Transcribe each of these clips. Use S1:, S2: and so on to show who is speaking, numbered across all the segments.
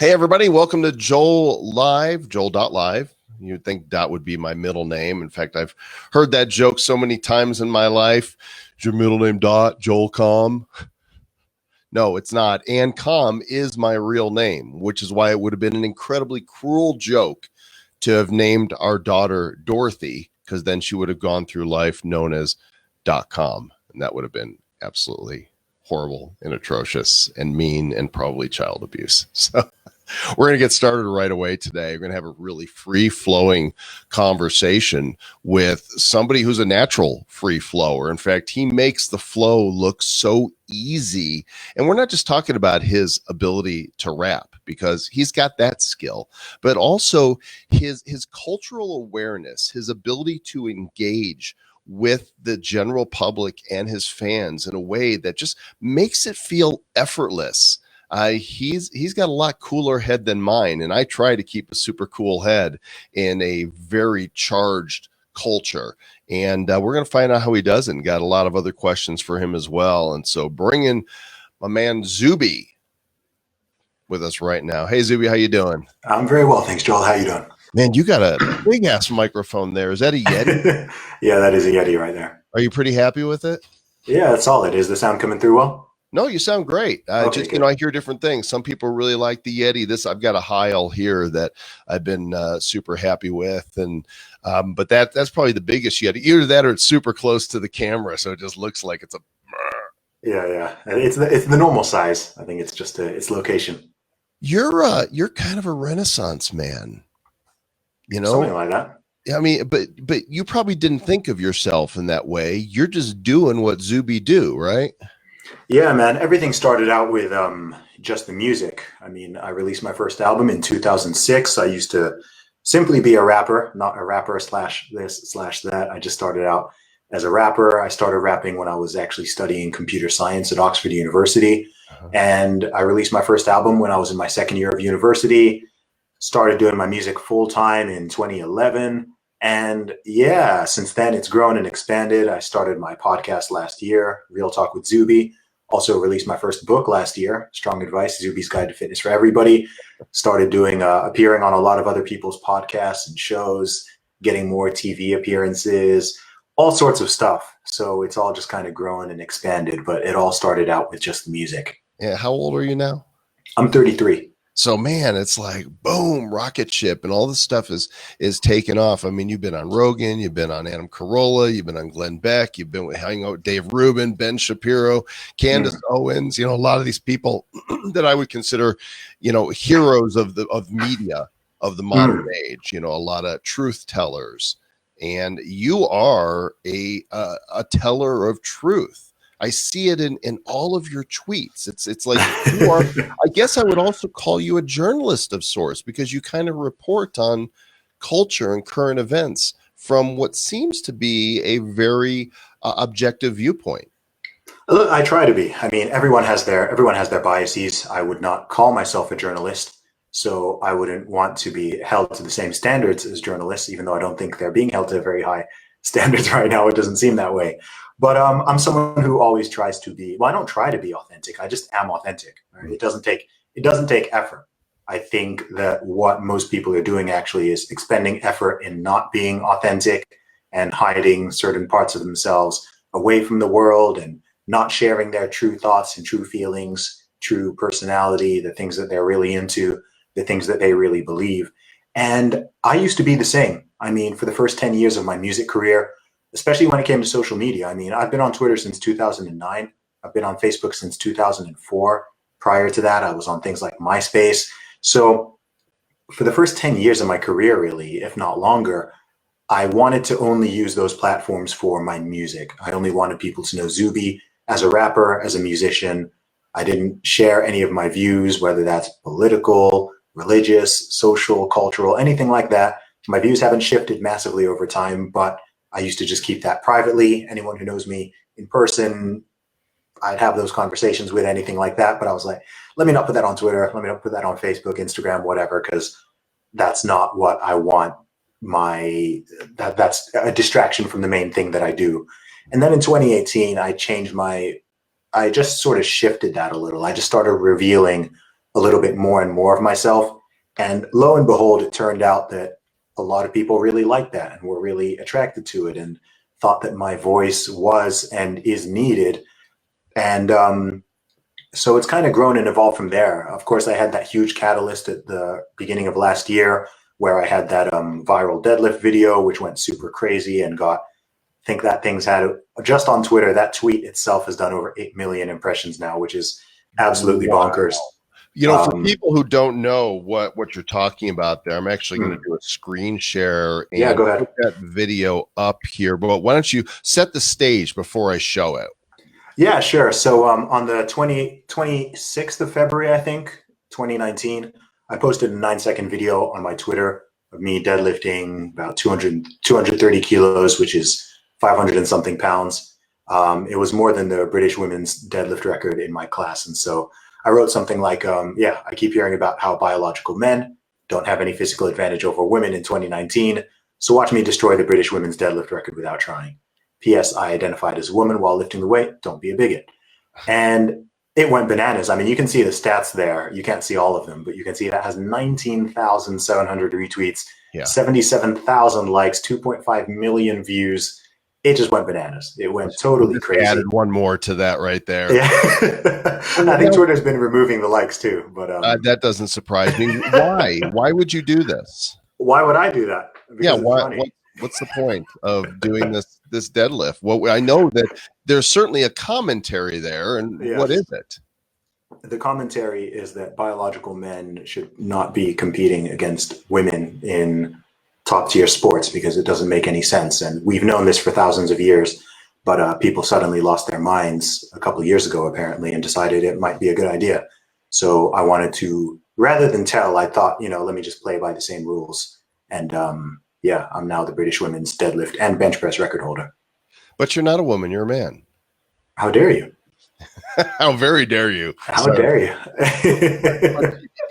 S1: Hey, everybody. Welcome to Joel Live, Joel.live. You'd think Dot would be my middle name. In fact, I've heard that joke so many times in my life. Is your middle name Dot, Joel Comm? No, it's not. And Comm is my real name, which is why it would have been an incredibly cruel joke to have named our daughter Dorothy, because then she would have gone through life known as .com. And that would have been absolutely horrible and atrocious and mean and probably child abuse. So we're going to get started right away today. We're going to have a really free-flowing conversation with somebody who's a natural free flower. In fact, he makes the flow look so easy. And we're not just talking about his ability to rap, because he's got that skill, but also his cultural awareness, his ability to engage with the general public and his fans in a way that just makes it feel effortless. He's got a lot cooler head than mine, and I try to keep a super cool head in a very charged culture. And we're going to find out how he does it, and got a lot of other questions for him as well. And so bring in my man Zuby with us right now. Hey, Zuby, how you doing?
S2: I'm very well, thanks, Joel. How you doing?
S1: Man, you got a big-ass microphone there. Is that a Yeti?
S2: Yeah, that is a Yeti right there.
S1: Are you pretty happy with it?
S2: Yeah, that's solid. Is the sound coming through well?
S1: No, you sound great.
S2: Okay, good.
S1: I hear different things. Some people really like the Yeti. I've got a Heil here that I've been super happy with, and but that's probably the biggest Yeti. Either that, or it's super close to the camera, so it just looks like it's a.
S2: Yeah. It's the normal size. I think it's just its location.
S1: You're kind of a Renaissance man, you know,
S2: Something like that.
S1: I mean, but you probably didn't think of yourself in that way. You're just doing what Zuby do, right?
S2: Yeah, man. Everything started out with just the music. I mean, I released my first album in 2006. I used to simply be a rapper, not a rapper slash this slash that. I just started out as a rapper. I started rapping when I was actually studying computer science at Oxford University. And I released my first album when I was in my second year of university. Started doing my music full time in 2011. And yeah, since then it's grown and expanded. I started my podcast last year, Real Talk with Zuby. Also released my first book last year, Strong Advice, Zuby's Guide to Fitness for Everybody. Started doing appearing on a lot of other people's podcasts and shows, getting more TV appearances, all sorts of stuff. So it's all just kind of grown and expanded, but it all started out with just the music.
S1: Yeah. How old are you now?
S2: I'm 33.
S1: So, man, it's like, boom, rocket ship, and all this stuff is taken off. I mean, you've been on Rogan, you've been on Adam Carolla, you've been on Glenn Beck, you've been hanging out with Dave Rubin, Ben Shapiro, Candace Owens, a lot of these people that I would consider, heroes of media of the modern age, a lot of truth tellers. And you are a teller of truth. I see it in all of your tweets. It's like you are. I guess I would also call you a journalist of sorts, because you kind of report on culture and current events from what seems to be a very objective viewpoint.
S2: Look, I try to be. I mean, everyone has their biases. I would not call myself a journalist, so I wouldn't want to be held to the same standards as journalists, even though I don't think they're being held to very high standards right now. It doesn't seem that way. But I'm someone who always tries to be. Well, I don't try to be authentic. I just am authentic. Right? It doesn't take effort. I think that what most people are doing actually is expending effort in not being authentic and hiding certain parts of themselves away from the world and not sharing their true thoughts and true feelings, true personality, the things that they're really into, the things that they really believe. And I used to be the same. I mean, for the first 10 years of my music career, especially when it came to social media. I mean, I've been on Twitter since 2009. I've been on Facebook since 2004. Prior to that, I was on things like MySpace. So for the first 10 years of my career, really, if not longer, I wanted to only use those platforms for my music. I only wanted people to know Zuby as a rapper, as a musician. I didn't share any of my views, whether that's political, religious, social, cultural, anything like that. My views haven't shifted massively over time, but I used to just keep that privately. Anyone who knows me in person, I'd have those conversations with, anything like that. But I was like, let me not put that on Twitter. Let me not put that on Facebook, Instagram, whatever, because that's not what I want. That's a distraction from the main thing that I do. And then in 2018, I just sort of shifted that a little. I just started revealing a little bit more and more of myself. And lo and behold, it turned out that a lot of people really liked that and were really attracted to it and thought that my voice was and is needed. And so it's kind of grown and evolved from there. Of course, I had that huge catalyst at the beginning of last year where I had that viral deadlift video, which went super crazy and got, I think that thing's had, just on Twitter, that tweet itself has done over 8 million impressions now, which is absolutely bonkers.
S1: You know, for people who don't know what you're talking about there, I'm actually going to do a screen share and
S2: go ahead.
S1: put that video up here. But why don't you set the stage before I show it?
S2: Yeah, sure. So on the 26th of February, I think, 2019, I posted a 9-second video on my Twitter of me deadlifting about 230 kilos, which is 500 and something pounds. It was more than the British women's deadlift record in my class. And so I wrote something like, I keep hearing about how biological men don't have any physical advantage over women in 2019. So watch me destroy the British women's deadlift record without trying. P.S. I identified as a woman while lifting the weight. Don't be a bigot. And it went bananas. I mean, you can see the stats there. You can't see all of them, but you can see that has 19,700 retweets, 77,000 likes, 2.5 million views. It just went bananas. It went totally crazy.
S1: Added one more to that right there.
S2: Yeah. I think Twitter's been removing the likes too, but
S1: that doesn't surprise me. Why? Why would you do this?
S2: Why would I do that? Because
S1: what's the point of doing this deadlift? Well, I know that there's certainly a commentary there, and what is it?
S2: The commentary is that biological men should not be competing against women in top tier sports because it doesn't make any sense. And we've known this for thousands of years, but people suddenly lost their minds a couple of years ago, apparently, and decided it might be a good idea. So I wanted to, rather than tell, I thought, let me just play by the same rules. And I'm now the British women's deadlift and bench press record holder.
S1: But you're not a woman, you're a man.
S2: How dare you?
S1: How very dare you?
S2: How dare you?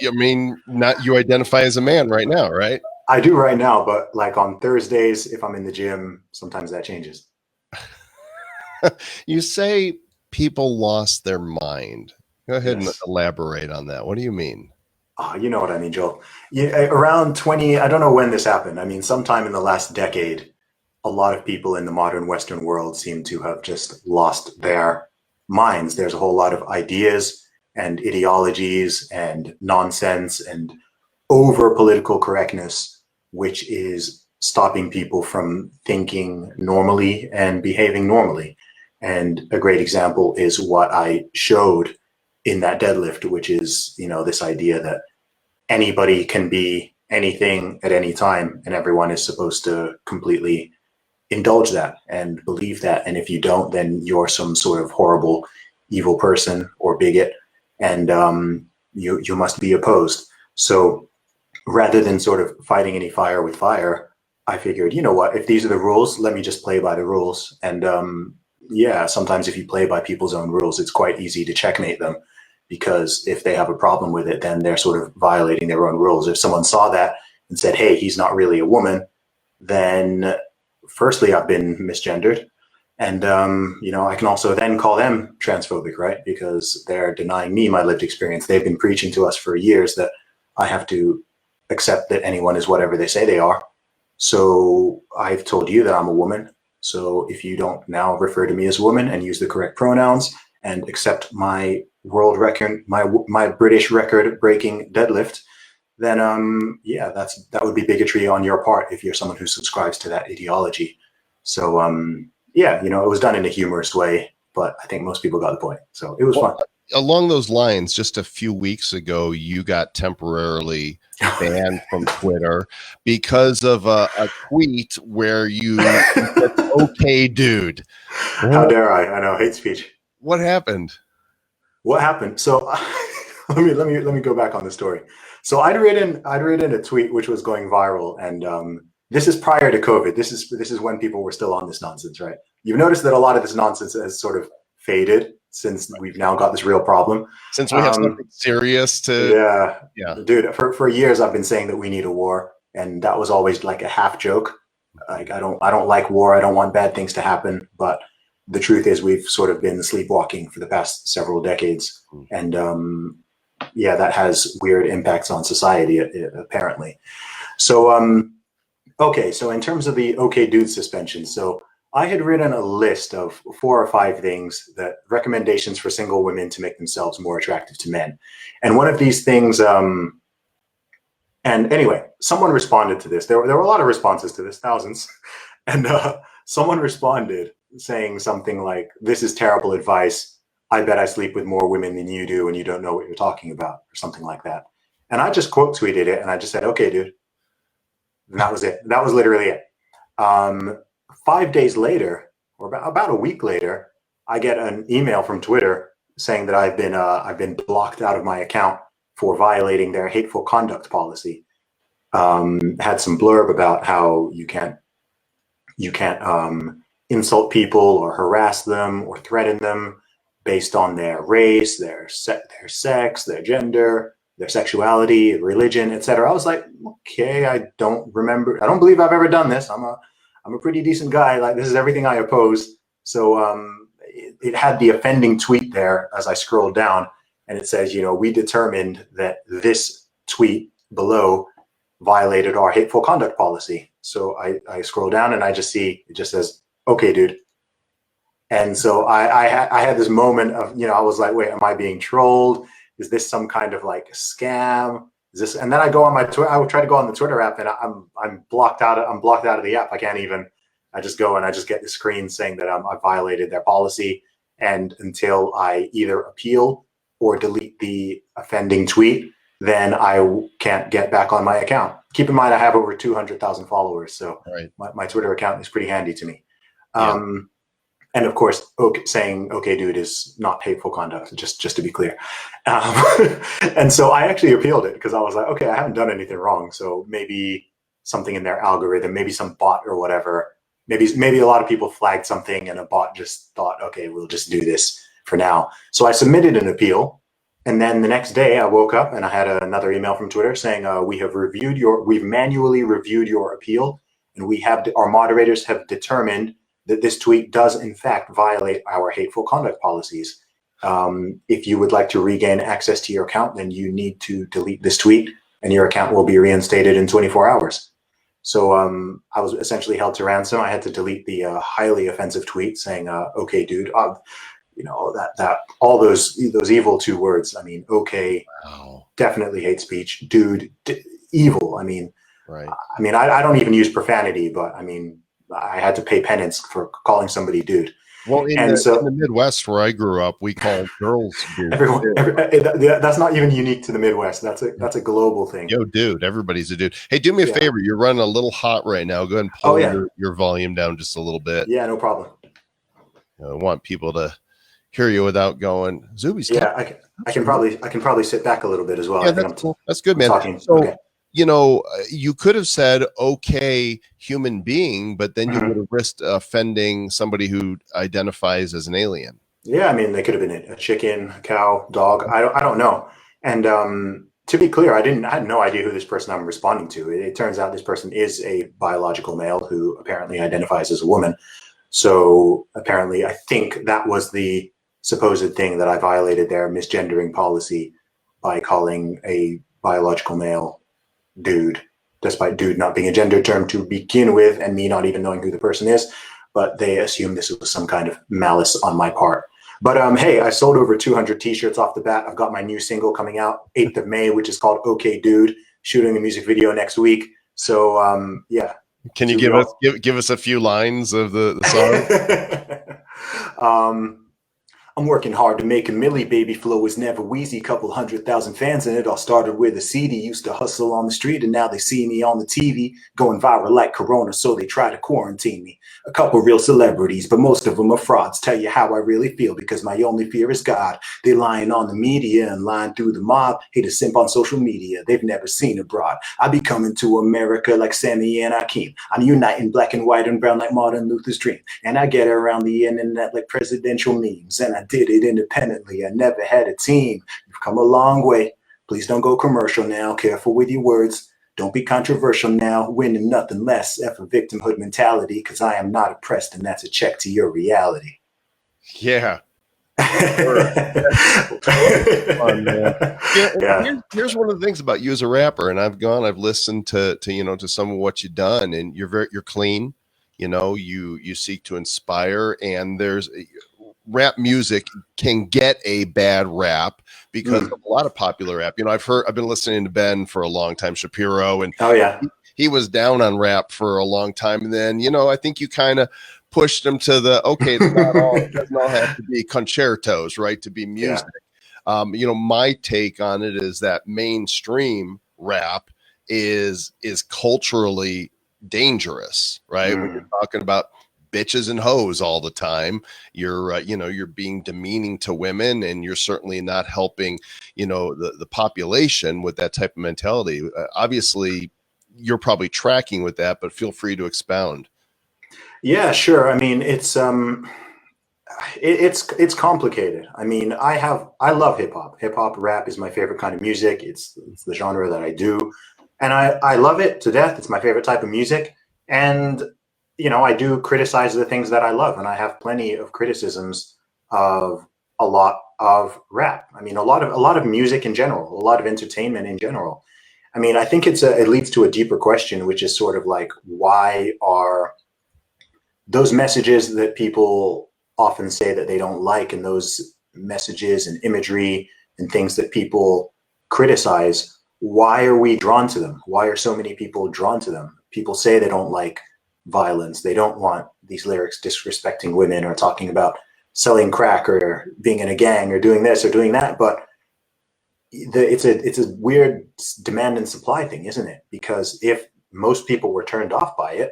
S1: I mean, you identify as a man right now, right?
S2: I do right now, but like on Thursdays, if I'm in the gym, sometimes that changes.
S1: You say people lost their mind. Go ahead and elaborate on that. What do you mean?
S2: You know what I mean, Joel. Around 20, I don't know when this happened. I mean, sometime in the last decade, a lot of people in the modern Western world seem to have just lost their minds. There's a whole lot of ideas and ideologies and nonsense and over political correctness, which is stopping people from thinking normally and behaving normally. And a great example is what I showed in that deadlift, which is, this idea that anybody can be anything at any time and everyone is supposed to completely indulge that and believe that. And if you don't, then you're some sort of horrible, evil person or bigot, and you must be opposed. So rather than sort of fighting any fire with fire, I figured, you know what, if these are the rules, let me just play by the rules. And sometimes if you play by people's own rules, it's quite easy to checkmate them, because if they have a problem with it, then they're sort of violating their own rules. If someone saw that and said, hey, he's not really a woman, then firstly, I've been misgendered. And, I can also then call them transphobic, right? Because they're denying me my lived experience. They've been preaching to us for years that I have to accept that anyone is whatever they say they are. So I've told you that I'm a woman. So if you don't now refer to me as a woman and use the correct pronouns and accept my world record, my British record breaking deadlift, then that would be bigotry on your part if you're someone who subscribes to that ideology. So it was done in a humorous way, but I think most people got the point. So it was fun.
S1: Along those lines, just a few weeks ago, you got temporarily banned from Twitter because of a tweet where you said, okay, dude.
S2: How dare I? I know, hate speech.
S1: What happened?
S2: So let me go back on the story. So I'd written a tweet which was going viral, and this is prior to COVID. This is when people were still on this nonsense, right? You've noticed that a lot of this nonsense has sort of faded since we've now got this real problem.
S1: Since we have something serious to...
S2: Yeah. Dude, for years I've been saying that we need a war, and that was always like a half joke. Like I don't like war. I don't want bad things to happen. But the truth is we've sort of been sleepwalking for the past several decades. And yeah, that has weird impacts on society, apparently. So, okay, so in terms of the okay dude suspension, so I had written a list of 4 or 5 things that recommendations for single women to make themselves more attractive to men. And one of these things, and anyway, someone responded to this. There were a lot of responses to this, thousands. And someone responded saying something like, "This is terrible advice. I bet I sleep with more women than you do, and you don't know what you're talking about," or something like that. And I just quote tweeted it, and I just said, "Okay, dude." And that was it. That was literally it. 5 days later, or about a week later, I get an email from Twitter saying that I've been blocked out of my account for violating their hateful conduct policy. Had some blurb about how you can't insult people or harass them or threaten them based on their race, their sex, their gender, their sexuality, religion, etc. I was like, okay, I don't believe I've ever done this. I'm a pretty decent guy. Like, this is everything I oppose. So it had the offending tweet there as I scrolled down, and it says, we determined that this tweet below violated our hateful conduct policy. So I scroll down and I just see, it just says, "Okay, dude." And so I had this moment of, I was like, wait, am I being trolled? Is this some kind of like scam? Is this? And then I go on my Twitter. I would try to go on the Twitter app, and I'm blocked out. I'm blocked out of the app. I can't even. I just go and I just get the screen saying that I violated their policy, and until I either appeal or delete the offending tweet, then I can't get back on my account. Keep in mind, I have over 200,000 followers, so right. my Twitter account is pretty handy to me. Yeah. And of course, saying "okay, dude" is not hateful conduct, just to be clear. And so I actually appealed it because I was like, okay, I haven't done anything wrong. So maybe something in their algorithm, maybe some bot or whatever. Maybe a lot of people flagged something and a bot just thought, okay, we'll just do this for now. So I submitted an appeal. And then the next day I woke up and I had another email from Twitter saying, we've manually reviewed your appeal, and our moderators have determined that this tweet does in fact violate our hateful conduct policies. If you would like to regain access to your account, then you need to delete this tweet and your account will be reinstated in 24 hours. So I was essentially held to ransom. I had to delete the highly offensive tweet saying, "Okay, dude." That all those evil 2 words. I mean, okay, wow. Definitely hate speech. Dude, evil. I mean, right. I mean, I don't even use profanity, but I mean, I had to pay penance for calling somebody dude.
S1: Well, in the Midwest where I grew up, we called girls dude.
S2: That's not even unique to the Midwest. That's a global thing.
S1: Yo, dude, everybody's a dude. Hey, do me a favor. You're running a little hot right now. Go ahead and pull your volume down just a little bit.
S2: Yeah, no problem.
S1: I want people to hear you without going, Zuby's.
S2: Yeah, I can probably sit back a little bit as well.
S1: Yeah, that's cool. That's good, man. So, okay. You could have said, "Okay, human being," but then you would have risked offending somebody who identifies as an alien.
S2: Yeah, I mean, they could have been a chicken, a cow, dog. I don't know. And to be clear, I had no idea who this person I'm responding to. It turns out this person is a biological male who apparently identifies as a woman. So apparently, I think that was the supposed thing, that I violated their misgendering policy by calling a biological male dude, despite dude not being a gender term to begin with, and me not even knowing who the person is. But they assumed this was some kind of malice on my part. But hey, I sold over 200 t-shirts off the bat. I've got my new single coming out 8th of May, which is called "Okay, Dude," shooting a music video next week. So yeah.
S1: Can you give us a few lines of the
S2: song? I'm working hard to make a milli, baby. Flow is never wheezy. Couple 100,000 fans in it. All started with a CD. Used to hustle on the street, and now they see me on the TV, going viral like Corona, so they try to quarantine me. A couple real celebrities, but most of them are frauds. Tell you how I really feel, because my only fear is God. They lying on the media and lying through the mob. Hate to simp on social media. They've never seen abroad. I be coming to America like Sammy and Akeem. I'm uniting black and white and brown like Martin Luther's dream. And I get around the internet like presidential memes. And I did it independently. I never had a team. You've come a long way. Please don't go commercial now. Careful with your words. Don't be controversial now. Winning nothing less. F a victimhood mentality, because I am not oppressed, and that's a check to your reality.
S1: Yeah. Sure. Totally fun, man. Yeah, and
S2: Yeah.
S1: here's one of the things about you as a rapper, and I've listened to to some of what you've done, and you're clean. You seek to inspire, and there's rap music can get a bad rap because
S2: Mm.
S1: of a lot of popular rap. I've been listening to Ben for a long time, Shapiro, and
S2: Oh yeah.
S1: he was down on rap for a long time. And then, I think you kind of pushed him to okay, it doesn't all have to be concertos, right? To be
S2: Yeah.
S1: music. My take on it is that mainstream rap is culturally dangerous, right? When you're
S2: Mm.
S1: talking about bitches and hoes all the time, you're being demeaning to women, and you're certainly not helping, the population with that type of mentality. Obviously, you're probably tracking with that, but feel free to expound.
S2: Yeah, sure. I mean, it's complicated. I mean, I love hip hop. Hip hop rap is my favorite kind of music. It's the genre that I do, and I love it to death. It's my favorite type of music, and I do criticize the things that I love, and I have plenty of criticisms of a lot of rap. I mean, a lot of music in general, a lot of entertainment in general. I mean, I think it leads to a deeper question, which is sort of like, why are those messages that people often say that they don't like, and those messages and imagery and things that people criticize, why are we drawn to them? Why are so many people drawn to them? People say they don't like violence. They don't want these lyrics disrespecting women or talking about selling crack or being in a gang or doing this or doing that. But it's a weird demand and supply thing, isn't it? Because if most people were turned off by it,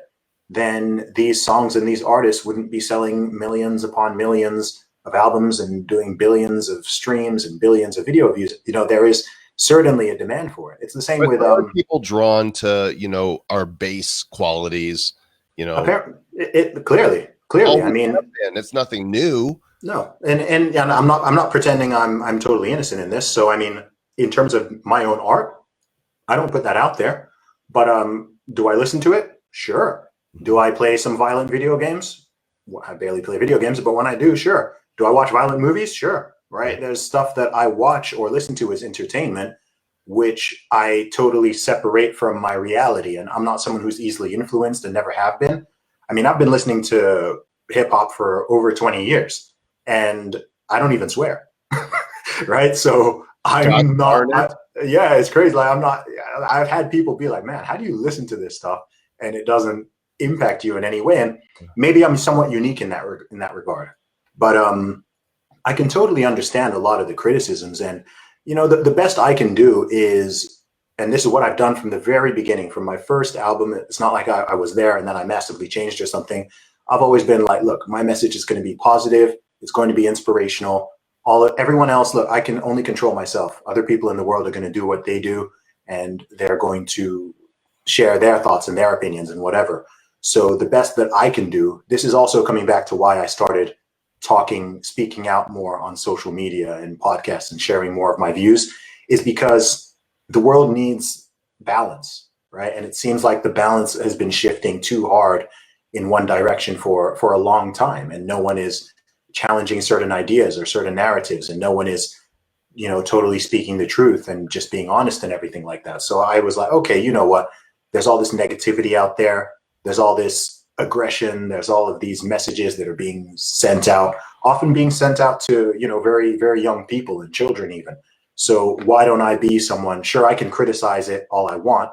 S2: then these songs and these artists wouldn't be selling millions upon millions of albums and doing billions of streams and billions of video views. There is certainly a demand for it. It's the same
S1: But
S2: with
S1: there are people drawn to, our bass qualities,
S2: apparently it clearly. I
S1: always have
S2: mean,
S1: been. It's nothing new.
S2: no, and I'm not pretending I'm totally innocent in this. So I mean, in terms of my own art, I don't put that out there. But do I listen to it? Sure. Do I play some violent video games? Well, I barely play video games, but when I do, sure. Do I watch violent movies? Sure. Right. There's stuff that I watch or listen to as entertainment, which I totally separate from my reality. And I'm not someone who's easily influenced and never have been. I mean, I've been listening to hip hop for over 20 years and I don't even swear. Right. So
S1: God
S2: I'm not,
S1: darn it.
S2: yeah, it's crazy. Like I've had people be like, man, how do you listen to this stuff? And it doesn't impact you in any way. And maybe I'm somewhat unique in that regard, but I can totally understand a lot of the criticisms. And the best I can do is, and this is what I've done from the very beginning, from my first album. It's not like I was there and then I massively changed or something. I've always been like, look, my message is going to be positive. It's going to be inspirational. Everyone else, look, I can only control myself. Other people in the world are going to do what they do, and they're going to share their thoughts and their opinions and whatever. So the best that I can do, this is also coming back to why I started speaking out more on social media and podcasts and sharing more of my views, is because the world needs balance, right? And it seems like the balance has been shifting too hard in one direction for a long time, and no one is challenging certain ideas or certain narratives, and no one is totally speaking the truth and just being honest and everything like that. So I was like, okay, you know what, there's all this negativity out there, there's all this aggression, there's all of these messages that are being sent out, often being sent out to very, very young people and children even. So why don't I be someone, sure, I can criticize it all I want,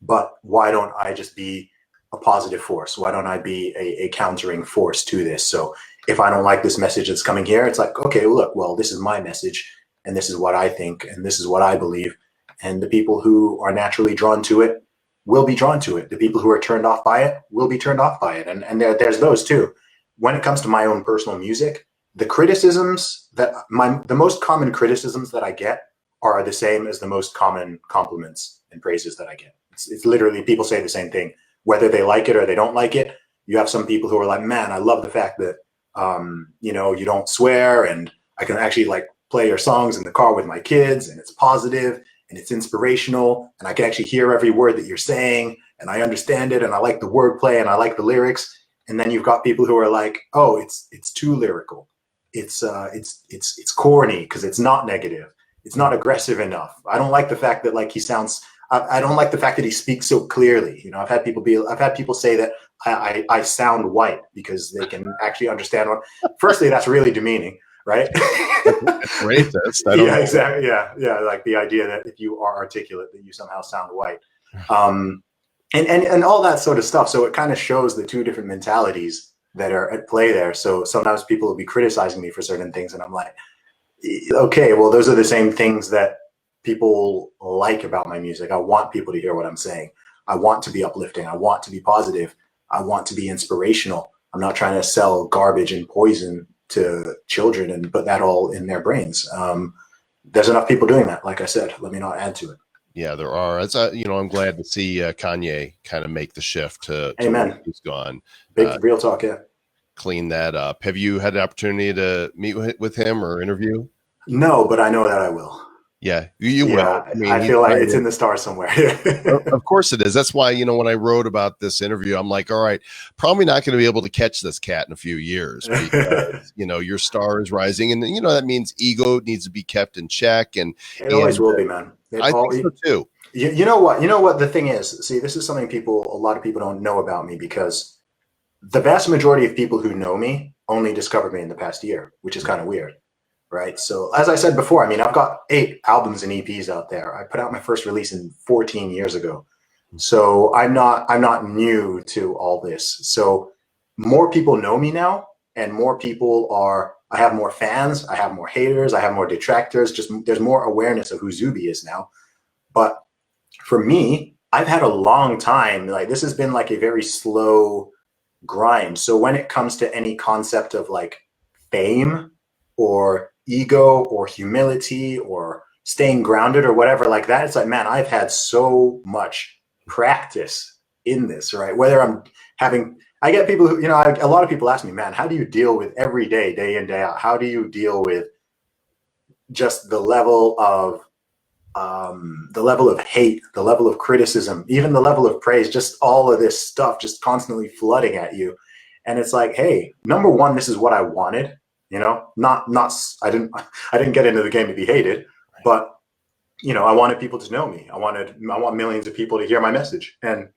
S2: but why don't I just be a positive force? Why don't I be a countering force to this? So if I don't like this message that's coming here, it's like, okay, look, well, this is my message, and this is what I think, and this is what I believe. And the people who are naturally drawn to it will be drawn to it. The people who are turned off by it will be turned off by it. And there's those too. When it comes to my own personal music, the most common criticisms that I get are the same as the most common compliments and praises that I get. It's literally, people say the same thing, whether they like it or they don't like it. You have some people who are like, man, I love the fact that, you don't swear, and I can actually like play your songs in the car with my kids, and it's positive and it's inspirational, and I can actually hear every word that you're saying, and I understand it, and I like the wordplay, and I like the lyrics. And then you've got people who are like, oh, it's too lyrical. it's corny because it's not negative. It's not aggressive enough. I don't like the fact that like he sounds. I don't like the fact that he speaks so clearly. You know, I've had people say that I sound white because they can actually understand what. Firstly, that's really demeaning, right?
S1: It's racist. I don't know.
S2: Exactly. Yeah. Like the idea that if you are articulate, that you somehow sound white, and all that sort of stuff. So it kind of shows the two different mentalities that are at play there. So sometimes people will be criticizing me for certain things, and I'm like, okay, well, those are the same things that people like about my music. I want people to hear what I'm saying. I want to be uplifting. I want to be positive. I want to be inspirational. I'm not trying to sell garbage and poison to children and put that all in their brains. There's enough people doing that. Like I said, let me not add to it.
S1: Yeah, there are. It's I'm glad to see Kanye kind of make the shift to
S2: Amen.
S1: He's gone.
S2: Big real talk, yeah.
S1: Clean that up. Have you had the opportunity to meet with him or interview?
S2: No, but I know that I will.
S1: Yeah, you will.
S2: I mean, I feel like it's in the stars somewhere.
S1: Of course it is. That's why, when I wrote about this interview, I'm like, all right, probably not going to be able to catch this cat in a few years because, your star is rising. And, that means ego needs to be kept in check. And
S2: it always will be, man.
S1: I think so too.
S2: You know what the thing is? See, this is something a lot of people don't know about me because the vast majority of people who know me only discovered me in the past year, which is kind of weird. Right. So as I said before, I mean, I've got 8 albums and EPs out there. I put out my first release in 14 years ago. So I'm not new to all this. So more people know me now, and more people I have more fans, I have more haters, I have more detractors. Just there's more awareness of who Zuby is now. But for me, I've had a long time. Like this has been like a very slow grind. So when it comes to any concept of like fame or ego or humility or staying grounded or whatever like that, it's like, man, I've had so much practice in this, right? Whether I get people who, a lot of people ask me, man, how do you deal with every day in, day out? How do you deal with just the level of hate, the level of criticism, even the level of praise, just all of this stuff just constantly flooding at you? And it's like, hey, number one, this is what I wanted. I didn't get into the game to be hated, but I wanted people to know me. I want millions of people to hear my message. And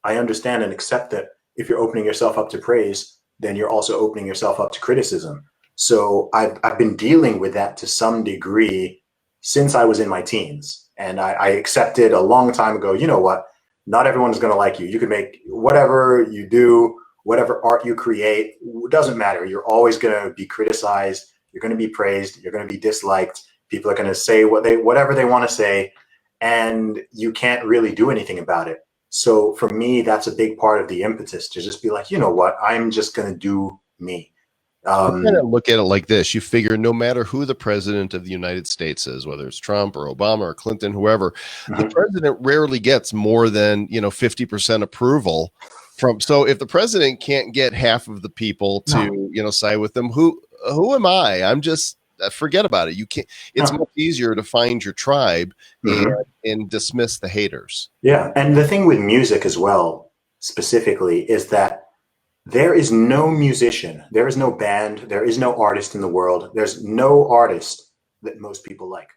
S2: I understand and accept that if you're opening yourself up to praise, then you're also opening yourself up to criticism. So I've been dealing with that to some degree since I was in my teens. And I accepted a long time ago, you know what? Not everyone's going to like you. You can make whatever you do, whatever art you create, it doesn't matter. You're always going to be criticized. You're going to be praised. You're going to be disliked. People are going to say whatever they want to say, and you can't really do anything about it. So for me, that's a big part of the impetus to just be like, you know what? I'm just going to do me.
S1: You kind of look at it like this. You figure no matter who the president of the United States is, whether it's Trump or Obama or Clinton, whoever, the president rarely gets more than 50% approval. So if the president can't get half of the people to side with them, who am I? I'm just forget about it. You can't. It's much easier to find your tribe and dismiss the haters.
S2: Yeah, and the thing with music as well, specifically, is that there is no musician, there is no band, there is no artist in the world. There's no artist that most people like.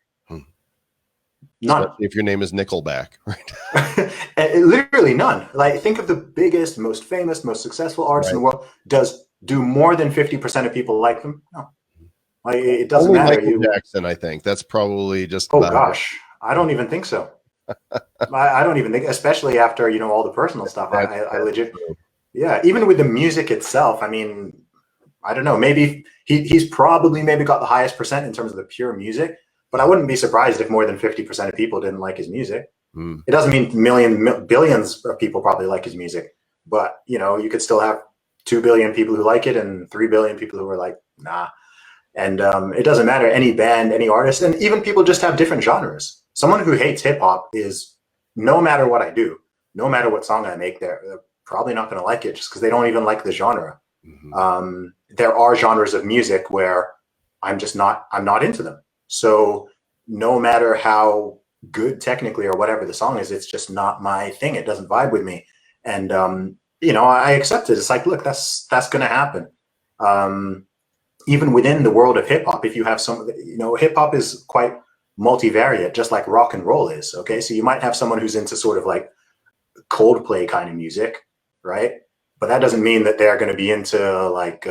S2: None.
S1: Especially if your name is Nickelback, right?
S2: Literally none. Like, think of the biggest, most famous, most successful artists in the world. Do more than 50% of people like them? No. Like, it doesn't
S1: Only
S2: matter.
S1: Michael Jackson, I think. That's probably just.
S2: Oh gosh, I don't even think so. I don't even think, especially after all the personal stuff. I legit. True. Yeah, even with the music itself. I mean, I don't know. Maybe he's probably got the highest percent in terms of the pure music. But I wouldn't be surprised if more than 50% of people didn't like his music. It doesn't mean billions of people probably like his music. But, you could still have 2 billion people who like it and 3 billion people who are like, nah. And it doesn't matter, any band, any artist, and even people just have different genres. Someone who hates hip hop is, no matter what I do, no matter what song I make, they're probably not going to like it just because they don't even like the genre. There are genres of music where I'm not into them. So no matter how good technically or whatever the song is, it's just not my thing. It doesn't vibe with me. And, I accept it. It's like, look, that's going to happen. even within the world of hip hop, if you have some, hip hop is quite multivariate, just like rock and roll is. Okay. So you might have someone who's into sort of like Coldplay kind of music, right? But that doesn't mean that they're going to be into like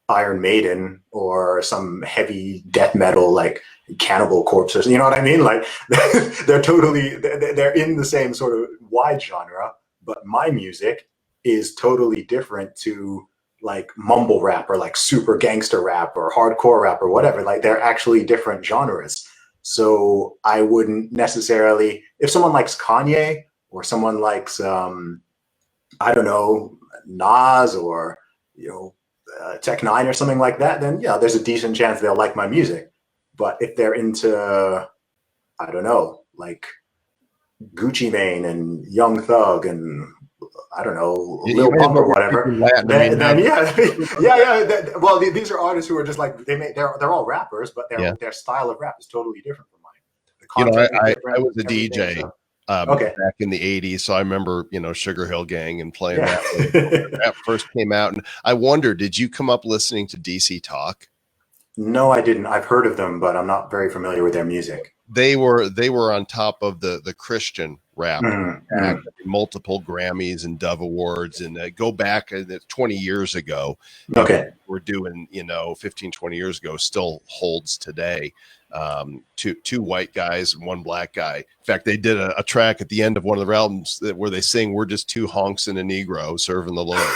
S2: Iron Maiden or some heavy death metal like Cannibal Corpse, or you know what I mean? Like they're in the same sort of wide genre, but my music is totally different to like mumble rap or like super gangster rap or hardcore rap or whatever. Like they're actually different genres. So I wouldn't necessarily, if someone likes Kanye or someone likes I don't know, Nas or Tech Nine or something like that, then yeah, there's a decent chance they'll like my music. But if they're into, I don't know, like Gucci Mane and Young Thug and I don't know, Lil Pump or whatever, then yeah, well, these are artists who are just like they're all rappers, but their style of rap is totally different from mine. The content is different.
S1: I was a DJ.
S2: So.
S1: Back in the 80s. So I remember, Sugar Hill Gang and playing that when that first came out. And I wonder, did you come up listening to DC Talk?
S2: No, I didn't. I've heard of them, but I'm not very familiar with their music.
S1: They were on top of the Christian rap, multiple Grammys and Dove Awards, and go back 20 years ago.
S2: Okay.
S1: We're doing, 15, 20 years ago, still holds today. Two white guys and one black guy. In fact, they did a track at the end of one of their albums where they sing, "We're just two honks and a Negro serving the Lord."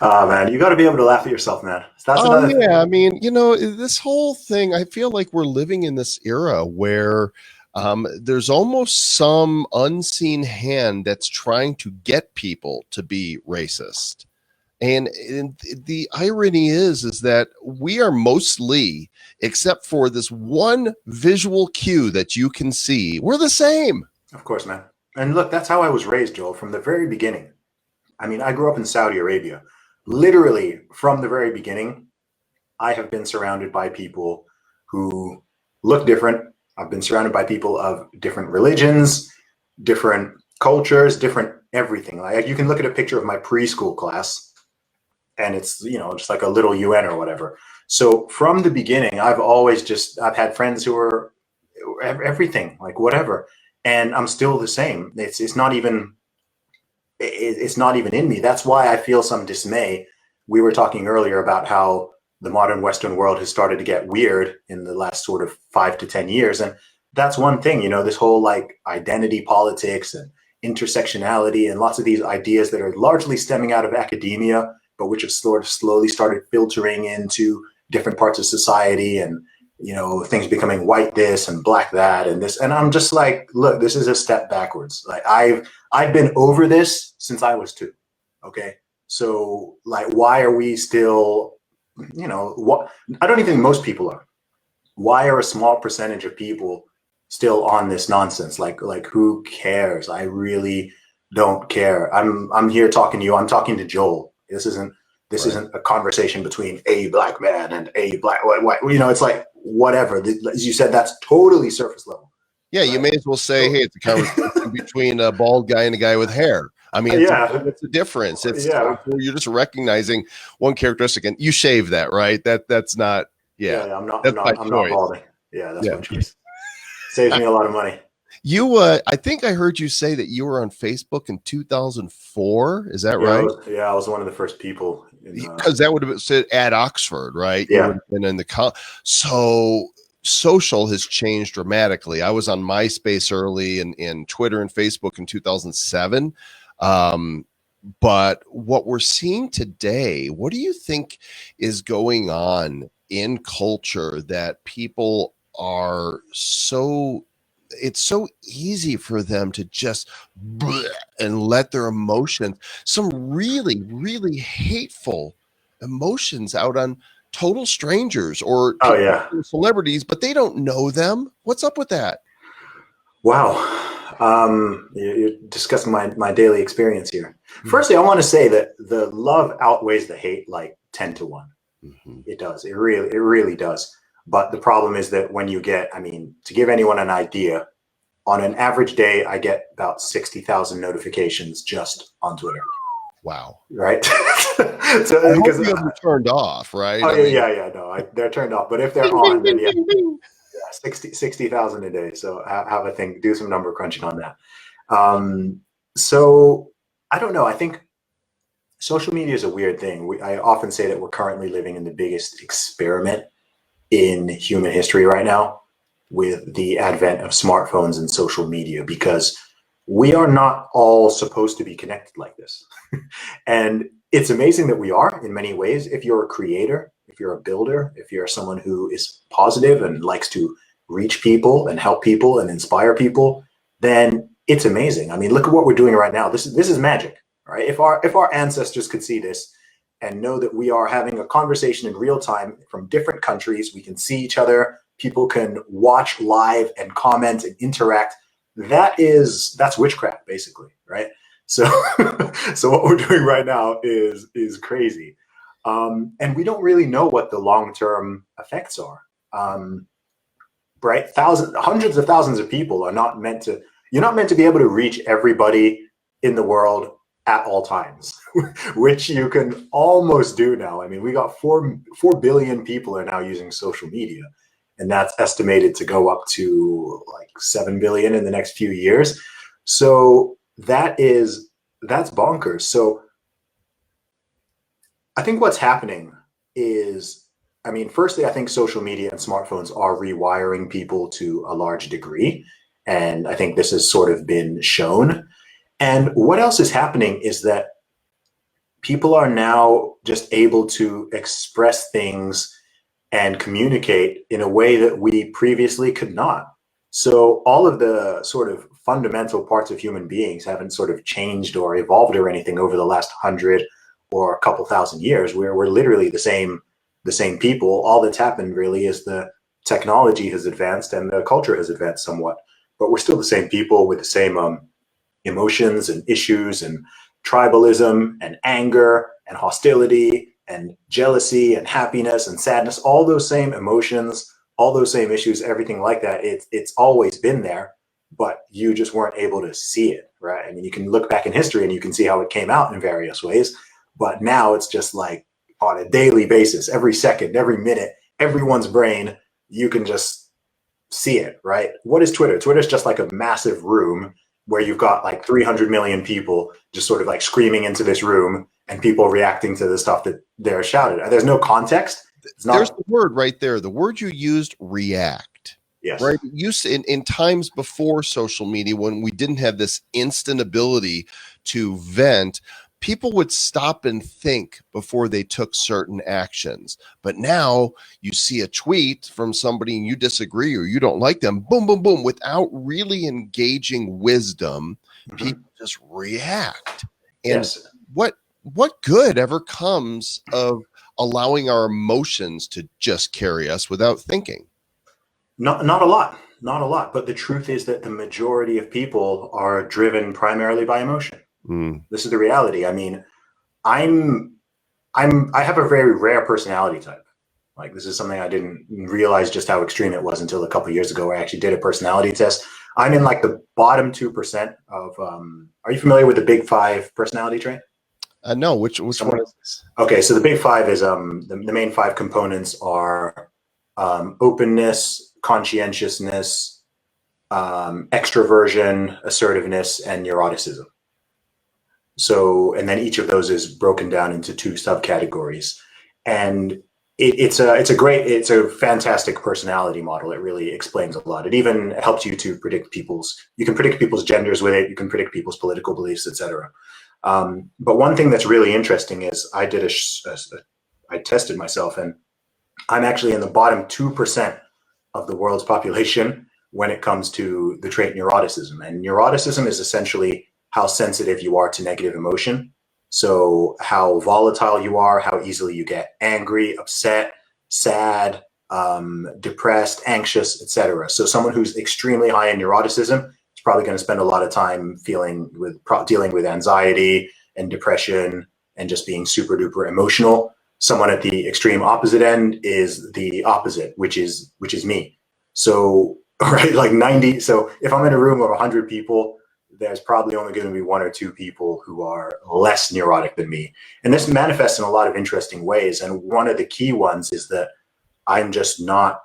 S2: Oh man, you got to be able to laugh at yourself, man. That's another thing.
S1: I mean, this whole thing, I feel like we're living in this era where there's almost some unseen hand that's trying to get people to be racist. And the irony is that we are mostly, except for this one visual cue that you can see, we're the same.
S2: Of course, man. And look, that's how I was raised, Joel, from the very beginning. I mean, I grew up in Saudi Arabia. Literally, from the very beginning, I have been surrounded by people who look different. I've been surrounded by people of different religions, different cultures, different everything. Like you can look at a picture of my preschool class, and it's, just like a little UN or whatever. So from the beginning, I've had friends who are everything, like whatever. And I'm still the same. It's not even in me. That's why I feel some dismay. We were talking earlier about how the modern Western world has started to get weird in the last sort of 5 to 10 years. And that's one thing, this whole like identity politics and intersectionality and lots of these ideas that are largely stemming out of academia, but which have sort of slowly started filtering into different parts of society and, things becoming white this and black that and this. And I'm just like, look, this is a step backwards. Like I've been over this since I was 2. Okay. So like, why are we still, what? I don't even think most people are. Why are a small percentage of people still on this nonsense? Like who cares? I really don't care. I'm here talking to you. I'm talking to Joel. This isn't a conversation between a black man and a black white. It's like whatever. As you said, that's totally surface level.
S1: Yeah, right? You may as well say, hey, it's a conversation between a bald guy and a guy with hair. I mean, it's a difference. It's you're just recognizing one characteristic, and you shave that, right? That's not. Yeah,
S2: I'm not balding. Yeah, that's my choice. Saves me a lot of money.
S1: You, I think I heard you say that you were on Facebook in 2004. Is that right?
S2: I was one of the first people.
S1: Because that would have said at Oxford, right?
S2: Yeah.
S1: And in so social has changed dramatically. I was on MySpace early and Twitter and Facebook in 2007. But what we're seeing today, what do you think is going on in culture that people are it's so easy for them to just and let their emotions, some really, really hateful emotions out on total strangers or celebrities, but they don't know them. What's up with that?
S2: Wow. You're discussing my daily experience here. Firstly, I want to say that the love outweighs the hate like 10 to 1. Mm-hmm. It does. It really does. But the problem is that when you get, to give anyone an idea, on an average day, I get about 60,000 notifications just on Twitter.
S1: Wow.
S2: Right.
S1: I hope
S2: Because
S1: you have them turned off, right?
S2: oh
S1: I
S2: yeah,
S1: mean,
S2: no, they're turned off. But if they're
S1: bing, bing,
S2: on, then
S1: bing,
S2: yeah,
S1: bing, bing.
S2: 60,000 a day. So have a think, do some number crunching on that. Um, so I don't know. I think social media is a weird thing. I often say that we're currently living in the biggest experiment in human history right now with the advent of smartphones and social media because we are not all supposed to be connected like this. And it's amazing that we are in many ways. If you're a creator, if you're a builder, if you're someone who is positive and likes to reach people and help people and inspire people, then it's amazing. I mean, look at what we're doing right now. This is magic, right? If our ancestors could see this and know that we are having a conversation in real time from different countries, we can see each other, people can watch live and comment and interact. That's witchcraft, basically, right? So, so what we're doing right now is crazy, and we don't really know what the long term effects are. Right, hundreds of thousands of people are not meant to. You're not meant to be able to reach everybody in the world at all times, which you can almost do now. I mean, we got 4 billion people are now using social media, and that's estimated to go up to like 7 billion in the next few years. So that's bonkers. So I think what's happening is, I mean, firstly, I think social media and smartphones are rewiring people to a large degree. And I think this has sort of been shown. And what else is happening is that people are now just able to express things and communicate in a way that we previously could not. So all of the sort of fundamental parts of human beings haven't sort of changed or evolved or anything over the last 100 or a couple thousand years. We're literally the same people. All that's happened really is the technology has advanced and the culture has advanced somewhat, but we're still the same people with the same emotions and issues and tribalism and anger and hostility and jealousy and happiness and sadness, all those same emotions, all those same issues, everything like that. It's always been there, but you just weren't able to see it, right? I mean, you can look back in history and you can see how it came out in various ways, but now it's just like on a daily basis, every second, every minute, everyone's brain, you can just see it, right? What is Twitter? Twitter's just like a massive room where you've got like 300 million people just sort of like screaming into this room and people reacting to the stuff that they're shouted. There's no context.
S1: There's the word right there. The word you used, react.
S2: Yes.
S1: Right. In times before social media, when we didn't have this instant ability to vent, people would stop and think before they took certain actions. But now you see a tweet from somebody and you disagree or you don't like them, boom, boom, boom, without really engaging wisdom, people just react. And
S2: yes.
S1: what good ever comes of allowing our emotions to just carry us without thinking?
S2: Not a lot. Not a lot. But the truth is that the majority of people are driven primarily by emotion. This is the reality. I mean, I have a very rare personality type. Like, this is something I didn't realize just how extreme it was until a couple of years ago, where I actually did a personality test. I'm in like the bottom 2% of. Are you familiar with the Big Five personality trait?
S1: No, which one is this?
S2: Okay, so the Big Five is the main five components are openness, conscientiousness, extroversion, assertiveness, and neuroticism. So, and then each of those is broken down into two subcategories, and it's a fantastic personality model. It really explains a lot. It even helps you to you can predict people's genders with it. You can predict people's political beliefs, etc. But one thing that's really interesting is I tested myself, and I'm actually in the bottom 2% of the world's population when it comes to the trait neuroticism. And neuroticism is essentially how sensitive you are to negative emotion. So how volatile you are, how easily you get angry, upset, sad, depressed, anxious, etc. So someone who's extremely high in neuroticism is probably going to spend a lot of time dealing with anxiety and depression and just being super duper emotional. Someone at the extreme opposite end is the opposite, which is me. So, right, like 90. So if I'm in a room of 100 people, there's probably only going to be one or two people who are less neurotic than me. And this manifests in a lot of interesting ways. And one of the key ones is that I'm just not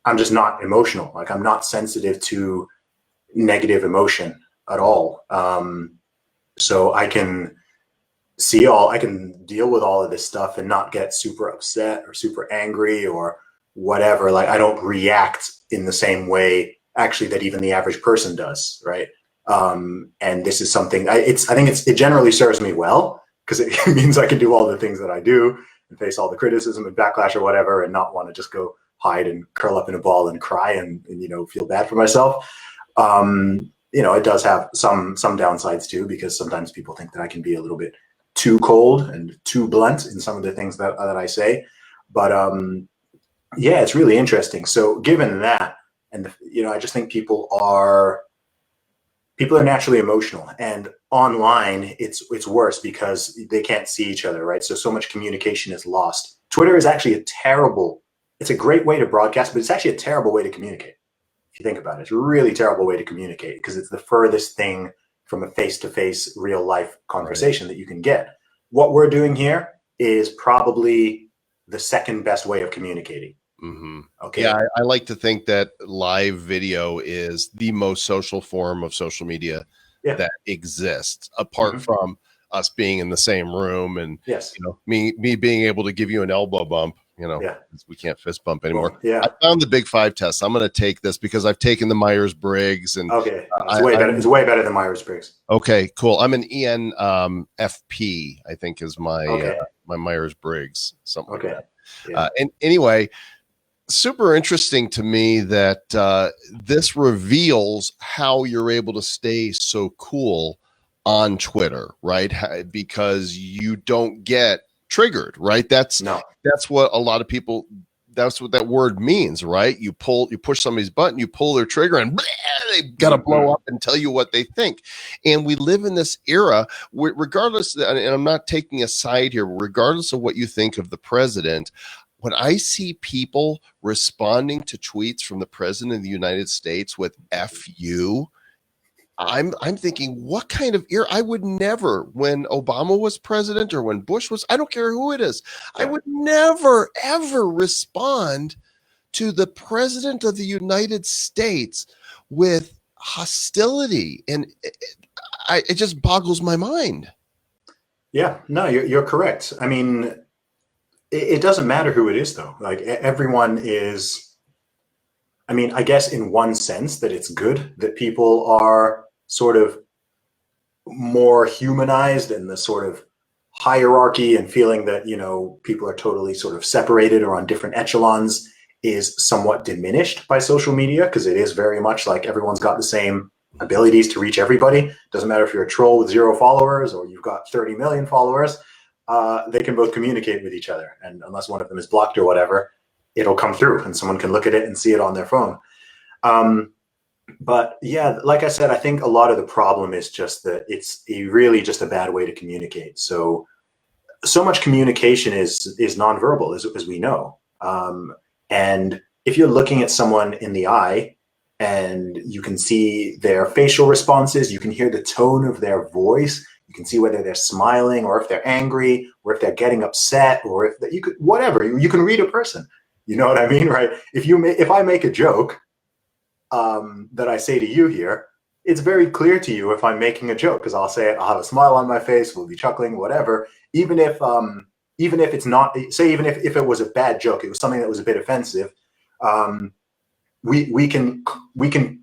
S2: emotional. Like, I'm not sensitive to negative emotion at all. So I can deal with all of this stuff and not get super upset or super angry or whatever. Like, I don't react in the same way actually that even the average person does, right? And this is something I think it generally serves me well, because it means I can do all the things that I do and face all the criticism and backlash or whatever, and not want to just go hide and curl up in a ball and cry and feel bad for myself. It does have some downsides too, because sometimes people think that I can be a little bit too cold and too blunt in some of the things that I say. But yeah, it's really interesting. So given that, and I just think people are naturally emotional, and online it's worse because they can't see each other, right? So much communication is lost. Twitter is actually it's a great way to broadcast, but it's actually a terrible way to communicate. If you think about it, it's a really terrible way to communicate, because it's the furthest thing from a face-to-face real life conversation that you can get. What we're doing here is probably the second best way of communicating.
S1: Mm-hmm.
S2: Okay.
S1: Yeah, I like to think that live video is the most social form of social media that exists, apart from us being in the same room and me being able to give you an elbow bump. We can't fist bump anymore.
S2: Well,
S1: I found the Big Five test. I'm going to take this because I've taken the Myers-Briggs, and
S2: it's way better. It's way better than Myers-Briggs.
S1: Okay, cool. I'm an ENFP, I think is my my Myers-Briggs, something like that. Yeah. And anyway, super interesting to me that this reveals how you're able to stay so cool on Twitter, right? Because you don't get triggered, right? That's what a lot of people, that's what that word means, right? You push somebody's button, you pull their trigger, and they got to blow up and tell you what they think. And we live in this era, regardless, and I'm not taking a side here, regardless of what you think of the president, when I see people responding to tweets from the president of the United States with F you, I'm thinking, what kind of era? I would never, when Obama was president or when Bush was, I don't care who it is, I would never, ever respond to the president of the United States with hostility. And it just boggles my mind.
S2: Yeah, no, you're correct. I mean, it doesn't matter who it is, though. Like, everyone is, I mean, I guess in one sense that it's good that people are sort of more humanized, and the sort of hierarchy and feeling that, people are totally sort of separated or on different echelons is somewhat diminished by social media, because it is very much like everyone's got the same abilities to reach everybody. Doesn't matter if you're a troll with 0 followers or you've got 30 million followers. They can both communicate with each other, and unless one of them is blocked or whatever, it'll come through and someone can look at it and see it on their phone. But yeah, like I said, I think a lot of the problem is just that it's really just a bad way to communicate. So much communication is nonverbal, as we know. And if you're looking at someone in the eye and you can see their facial responses, you can hear the tone of their voice, you can see whether they're smiling or if they're angry or if they're getting upset, or if you could, whatever, you can read a person. You know what I mean, right? If I make a joke that I say to you here, it's very clear to you if I'm making a joke, because I'll say it, I'll have a smile on my face, we'll be chuckling, whatever. Even if it's not, say, even if it was a bad joke, it was something that was a bit offensive, we can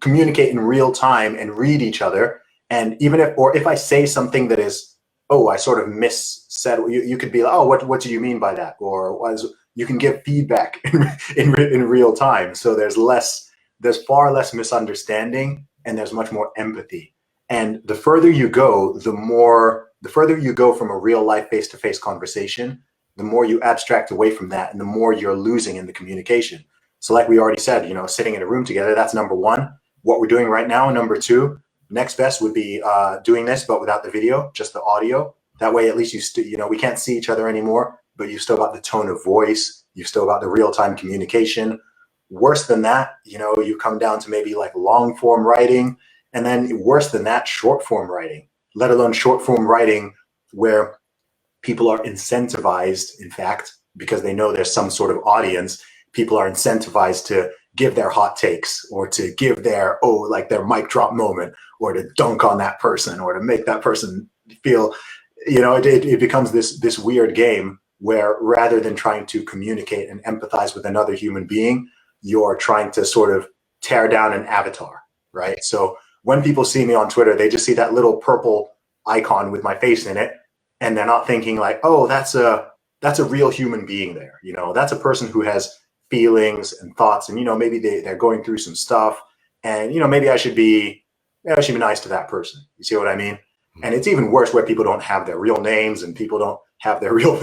S2: communicate in real time and read each other. And even if I say something that is, I sort of said, you could be like, what do you mean by that? Or you can give feedback in real time. So there's far less misunderstanding, and there's much more empathy. And the further you go, the further you go from a real life face-to-face conversation, the more you abstract away from that, and the more you're losing in the communication. So like we already said, sitting in a room together, that's number one. What we're doing right now, number two. Next best would be doing this, but without the video, just the audio. That way, at least we can't see each other anymore, but you've still got the tone of voice. You've still got the real-time communication. Worse than that, you come down to maybe like long-form writing, And then worse than that, short form writing, let alone short form writing where people are incentivized, in fact, because they know there's some sort of audience, people are incentivized to give their hot takes or to give their, like their mic drop moment, or to dunk on that person, or to make that person feel, it becomes this weird game where rather than trying to communicate and empathize with another human being, you're trying to sort of tear down an avatar, right? So when people see me on Twitter, they just see that little purple icon with my face in it, and they're not thinking like, oh, that's a real human being there. That's a person who has feelings and thoughts, and maybe they're going through some stuff, and maybe I should be nice to that person. You see what I mean? And it's even worse where people don't have their real names and people don't have their real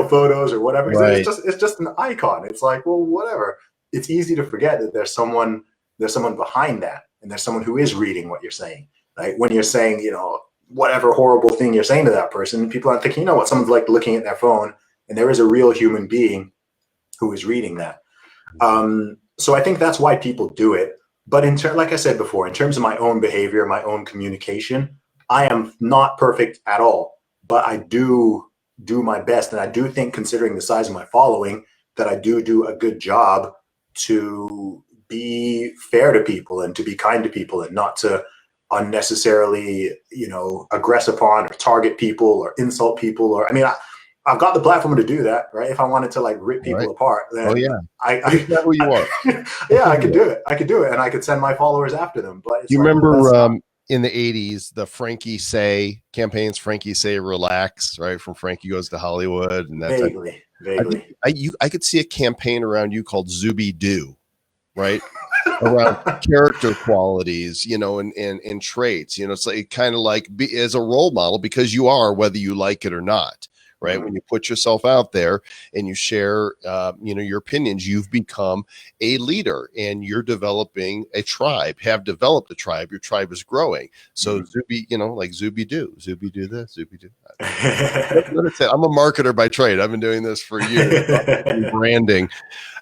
S2: photos or whatever.
S1: Right.
S2: It's just an icon. It's like, well, whatever. It's easy to forget that there's someone behind that, and there's someone who is reading what you're saying. Like when you're saying, whatever horrible thing you're saying to that person, people aren't thinking, someone's like looking at their phone, and there is a real human being who is reading that. So I think that's why people do it. But like I said before, in terms of my own behavior, my own communication, I am not perfect at all, but I do my best. And I do think, considering the size of my following, that I do a good job to be fair to people and to be kind to people, and not to unnecessarily, aggress upon or target people or insult people. Or, I've got the platform to do that, right? If I wanted to like rip people apart, then
S1: I know who you are.
S2: Yeah, I could do it. And I could send my followers after them. But it's
S1: You
S2: like,
S1: remember in the 80s, the Frankie Say campaigns, Frankie Say Relax, right? From Frankie Goes to Hollywood. And that's
S2: vaguely.
S1: I could see a campaign around you called Zuby Do, right? Around character qualities, and traits. It's like kind of like as a role model, because you are, whether you like it or not. Right. Mm-hmm. When you put yourself out there and you share, your opinions, you've become a leader, and you're developing a tribe, have developed a tribe. Your tribe is growing. So Zuby, like Zuby do this, Zuby do. I'm a marketer by trade. I've been doing this for years. Branding.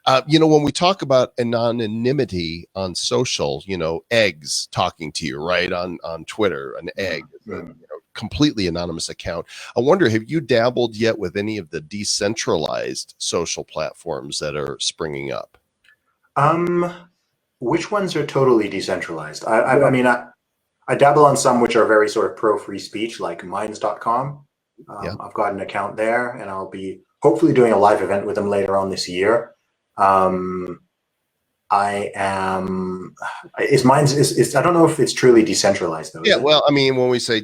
S1: When we talk about anonymity on social, eggs talking to you, right? On Twitter, an egg, completely anonymous account. I wonder, have you dabbled yet with any of the decentralized social platforms that are springing up?
S2: Which ones are totally decentralized? I dabble on some which are very sort of pro free speech, like minds.com. I've got an account there, and I'll be hopefully doing a live event with them later on this year. I don't know if it's truly decentralized though.
S1: Yeah, well, when we say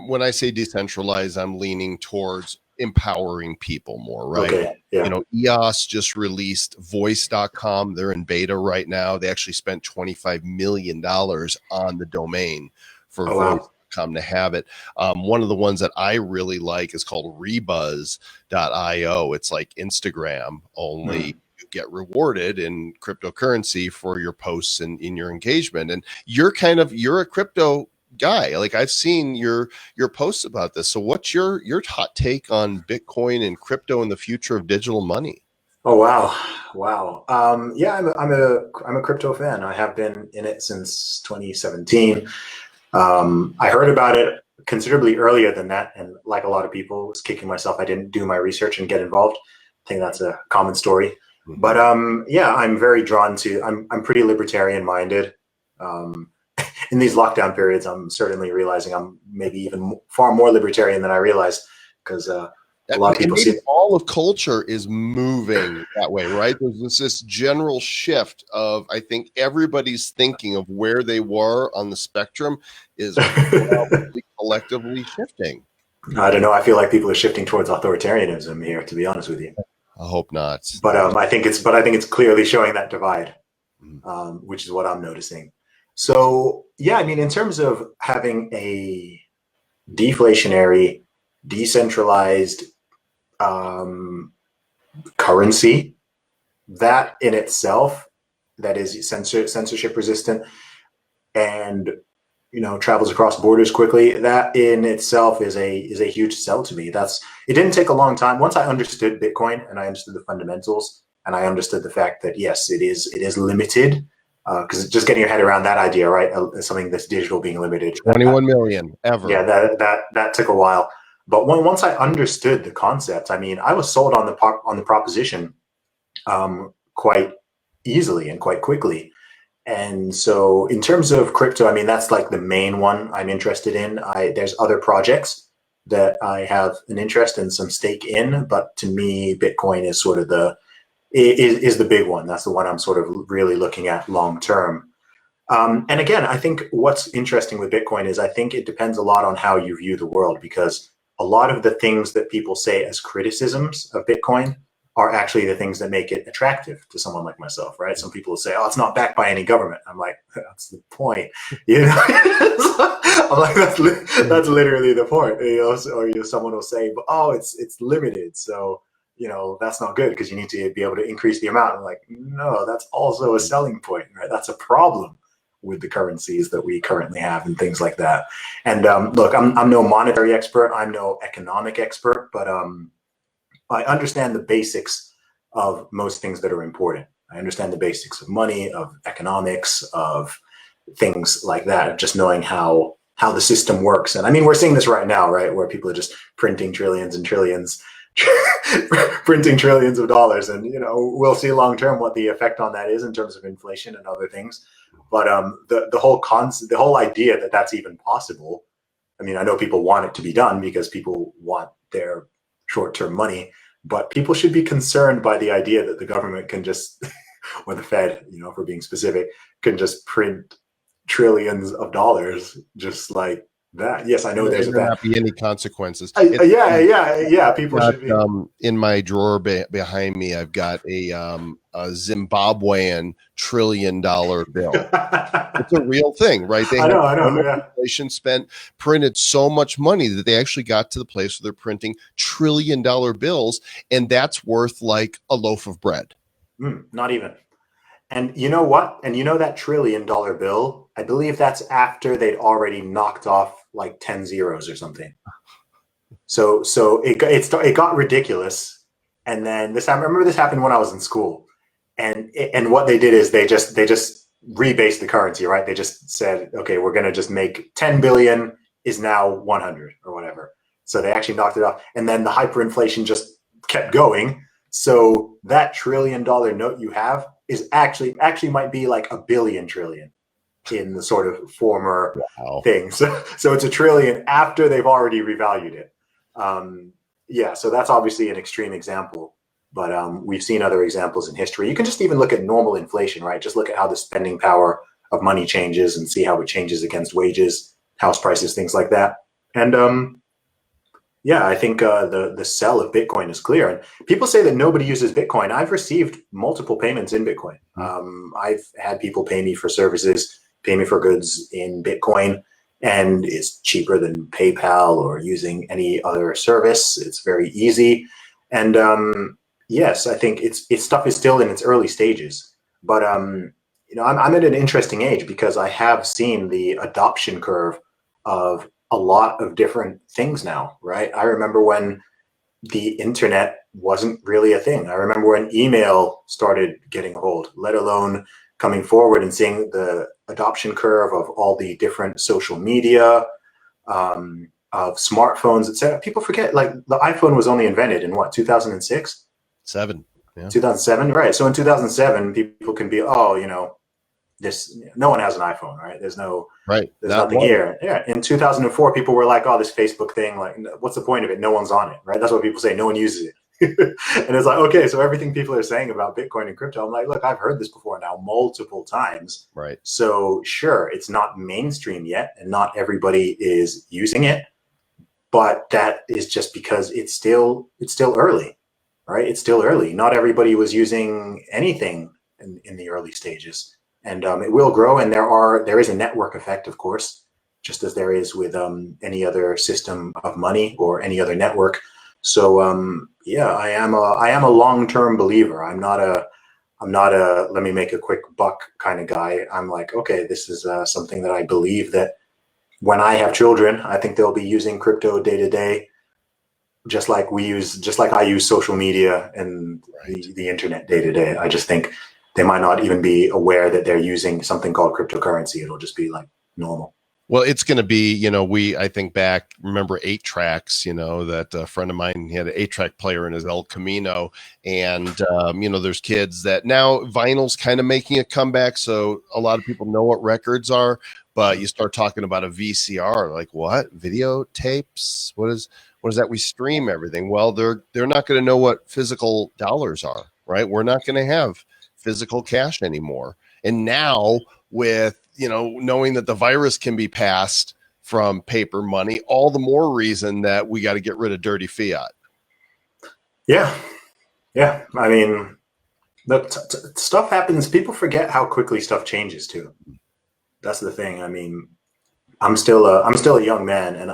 S1: when I say decentralized, I'm leaning towards empowering people more, right?
S2: Okay, yeah.
S1: EOS just released voice.com. They're in beta right now. They actually spent $25 million on the domain for voice.com to have it. One of the ones that I really like is called rebuzz.io. It's like Instagram only. You get rewarded in cryptocurrency for your posts and in your engagement. And you're a crypto guy. Like, I've seen your posts about this. So what's your hot take on Bitcoin and crypto and the future of digital money?
S2: Oh, wow. Yeah, I'm a crypto fan. I have been in it since 2017. I heard about it considerably earlier than that, and like a lot of people, was kicking myself I didn't do my research and get involved. I think that's a common story. But yeah, I'm very drawn to. I'm pretty libertarian minded. In these lockdown periods, I'm certainly realizing I'm maybe even far more libertarian than I realized, because a lot of people see
S1: all of culture is moving that way, right? There's this general shift of, I think everybody's thinking of where they were on the spectrum is collectively shifting.
S2: I don't know. I feel like people are shifting towards authoritarianism here, to be honest with you.
S1: I hope not.
S2: But I think it's clearly showing that divide, which is what I'm noticing. So yeah, in terms of having a deflationary, decentralized currency, that in itself, that is censorship resistant and travels across borders quickly, that in itself is a huge sell to me. It didn't take a long time. Once I understood Bitcoin and I understood the fundamentals and I understood the fact that yes, it is limited, because just getting your head around that idea, right? Something that's digital being limited.
S1: 21 million ever.
S2: Yeah, that took a while. But once I understood the concept, I mean, I was sold on the proposition quite easily and quite quickly. And so in terms of crypto, I mean, that's like the main one I'm interested in. There's other projects that I have an interest and some stake in, but to me, Bitcoin is sort of is the big one. That's the one I'm sort of really looking at long term. And again, I think what's interesting with Bitcoin is I think it depends a lot on how you view the world, because a lot of the things that people say as criticisms of Bitcoin are actually the things that make it attractive to someone like myself, right? Some people will say, "Oh, it's not backed by any government." I'm like, "That's the point," you know. I'm like, "That's literally the point," you know. Or someone will say, "Oh, it's limited, so that's not good because you need to be able to increase the amount." I'm like, "No, that's also a selling point, right? That's a problem with the currencies that we currently have and things like that." And look, I'm no monetary expert, I'm no economic expert, but I understand the basics of most things that are important. I understand the basics of money, of economics, of things like that, of just knowing how the system works. And I mean, we're seeing this right now, right, where people are just printing trillions and trillions, printing trillions of dollars, and we'll see long term what the effect on that is in terms of inflation and other things. But the whole concept, the whole idea that that's even possible. I mean, I know people want it to be done because people want their short-term money, but people should be concerned by the idea that the government can just, or the Fed, if we're being specific, can just print trillions of dollars just like that. Yes, I know there's
S1: not be any consequences.
S2: Yeah. People should be.
S1: In my drawer behind me, I've got a Zimbabwean $1 trillion bill. It's a real thing, right? They
S2: I know. Yeah.
S1: Inflation printed so much money that they actually got to the place where they're printing $1 trillion bills, and that's worth like a loaf of bread.
S2: Not even. And you know what? And that $1 trillion bill, I believe that's after they'd already knocked off like 10 zeros or something. So it got ridiculous. And then I remember this happened when I was in school. And what they did is they just rebased the currency, right? They just said, okay, we're going to just make 10 billion is now 100 or whatever. So they actually knocked it off. And then the hyperinflation just kept going. So that $1 trillion note you have is actually might be like 1 billion trillion in the sort of former thing. So it's $1 trillion after they've already revalued it. So that's obviously an extreme example, but we've seen other examples in history. You can just even look at normal inflation, right? Just look at how the spending power of money changes and see how it changes against wages, house prices, things like that. And I think the sell of Bitcoin is clear. And people say that nobody uses Bitcoin. I've received multiple payments in Bitcoin. I've had people pay me for services, pay me for goods in Bitcoin, and it's cheaper than PayPal or using any other service. It's very easy. And yes, I think its stuff is still in its early stages. But I'm at an interesting age because I have seen the adoption curve of a lot of different things now, right? I remember when the internet wasn't really a thing. I remember when email started getting a hold, let alone coming forward and seeing the adoption curve of all the different social media, of smartphones, etc. People forget, like, the iPhone was only invented in what, 2006? 2007, right? So in 2007, people can be, no one has an iPhone, right? There's nothing here. Yeah. In 2004, people were like, "Oh, this Facebook thing, like, what's the point of it? No one's on it," right? That's what people say. No one uses it. And it's like, okay, so everything people are saying about Bitcoin and crypto, I'm like, look, I've heard this before now multiple times.
S1: Right.
S2: So sure, it's not mainstream yet, and not everybody is using it, but that is just because it's still early, right? It's still early. Not everybody was using anything in the early stages. And it will grow, and there is a network effect, of course, just as there is with any other system of money or any other network. So I am a long-term believer. I'm not a let me make a quick buck kind of guy. I'm like, okay, this is something that I believe that when I have children, I think they'll be using crypto day to day, just like I use social media and the internet day to day. I just think They might not even be aware that they're using something called cryptocurrency. It'll just be like normal.
S1: Well, it's going to be, I think back, remember 8-tracks, that a friend of mine, he had an 8-track player in his El Camino. And, there's kids that now vinyl's kind of making a comeback. So a lot of people know what records are, but you start talking about a VCR, like what? Videotapes? What is that? We stream everything. Well, they're not going to know what physical dollars are, right? We're not going to have physical cash anymore. And now with, knowing that the virus can be passed from paper money, all the more reason that we got to get rid of dirty fiat.
S2: Yeah. I mean, stuff happens. People forget how quickly stuff changes too. That's the thing. I mean, I'm still a young man, and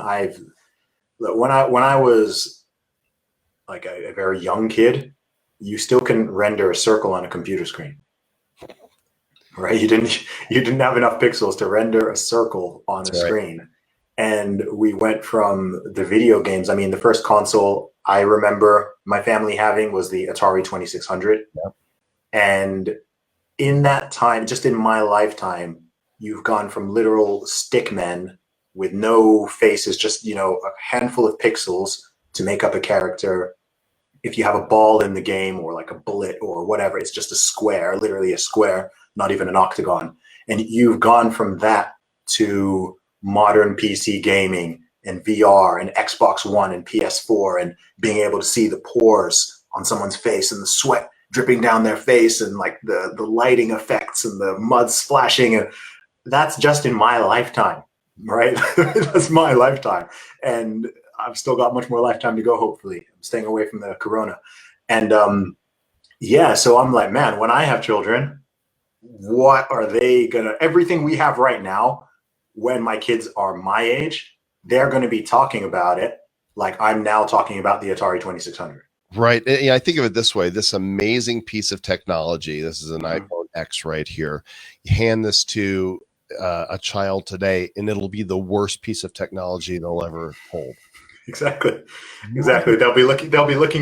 S2: when I was like a very young kid, you still can render a circle on a computer screen. Right, you didn't have enough pixels to render a circle on a screen, and we went from the video games. I mean, the first console I remember my family having was the Atari 2600, and in that time, just in my lifetime, you've gone from literal stick men with no faces, just a handful of pixels to make up a character. If you have a ball in the game or like a bullet or whatever, it's just a square, literally a square, not even an octagon. And you've gone from that to modern PC gaming and VR and Xbox One and PS4 and being able to see the pores on someone's face and the sweat dripping down their face and like the lighting effects and the mud splashing. And that's just in my lifetime, right? That's my lifetime. And I've still got much more lifetime to go, hopefully. I'm staying away from the corona. And so I'm like, man, when I have children, what are they gonna, everything we have right now, when my kids are my age, they're gonna be talking about it like I'm now talking about the Atari 2600.
S1: Right. I think of it this way, this amazing piece of technology, this is an iPhone X right here. You hand this to a child today, and it'll be the worst piece of technology they'll ever hold.
S2: Exactly. They'll be looking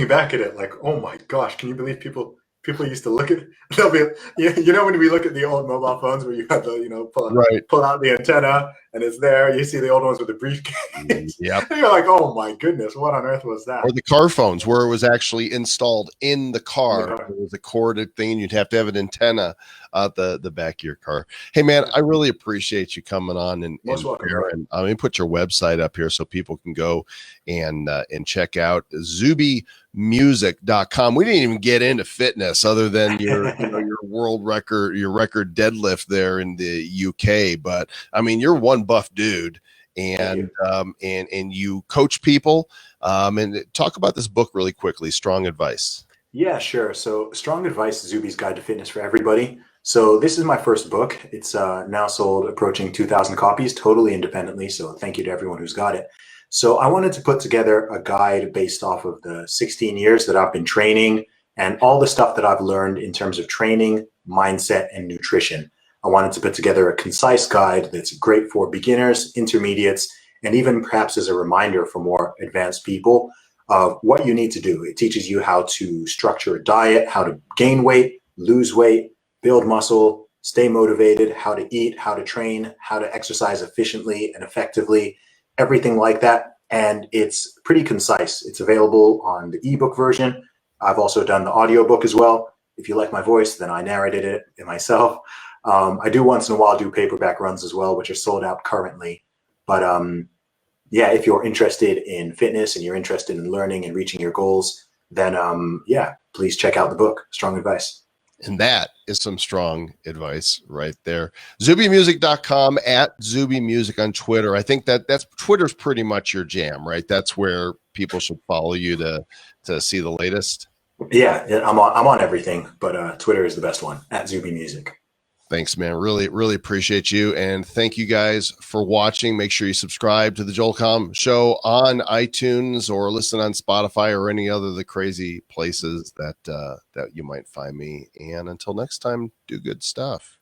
S2: back at it like, oh my gosh, can you believe people used to look at it? They'll be, when we look at the old mobile phones where you have to, pull out the antenna and it's there. You see the old ones with the briefcase.
S1: Yep.
S2: And you're like, oh my goodness, what on earth was that?
S1: Or the car phones where it was actually installed in the car. It was a corded thing. You'd have to have an antenna out the back of your car. Hey man, I really appreciate you coming on and I'm gonna put your website up here so people can go and check out zubymusic.com. We didn't even get into fitness other than your your world record, your record deadlift there in the UK. But I mean, you're one buff dude, and you coach people. And talk about this book really quickly, Strong Advice.
S2: Yeah, sure. So Strong Advice, Zuby's Guide to Fitness for Everybody. So this is my first book. It's now sold approaching 2,000 copies totally independently. So thank you to everyone who's got it. So I wanted to put together a guide based off of the 16 years that I've been training and all the stuff that I've learned in terms of training, mindset, and nutrition. I wanted to put together a concise guide that's great for beginners, intermediates, and even perhaps as a reminder for more advanced people of what you need to do. It teaches you how to structure a diet, how to gain weight, lose weight, build muscle, stay motivated, how to eat, how to train, how to exercise efficiently and effectively, everything like that. And it's pretty concise. It's available on the ebook version. I've also done the audiobook as well. If you like my voice, then I narrated it myself. I do once in a while do paperback runs as well, which are sold out currently. But if you're interested in fitness and you're interested in learning and reaching your goals, then please check out the book, Strong Advice.
S1: And that is some strong advice right there. ZubyMusic.com, at ZubyMusic on Twitter. I think that's Twitter's pretty much your jam, right? That's where people should follow you to see the latest.
S2: Yeah, I'm on everything, but Twitter is the best one, at ZubyMusic.
S1: Thanks, man. Really, really appreciate you. And thank you guys for watching. Make sure you subscribe to the Joel Comm Show on iTunes or listen on Spotify or any other of the crazy places that you might find me. And until next time, do good stuff.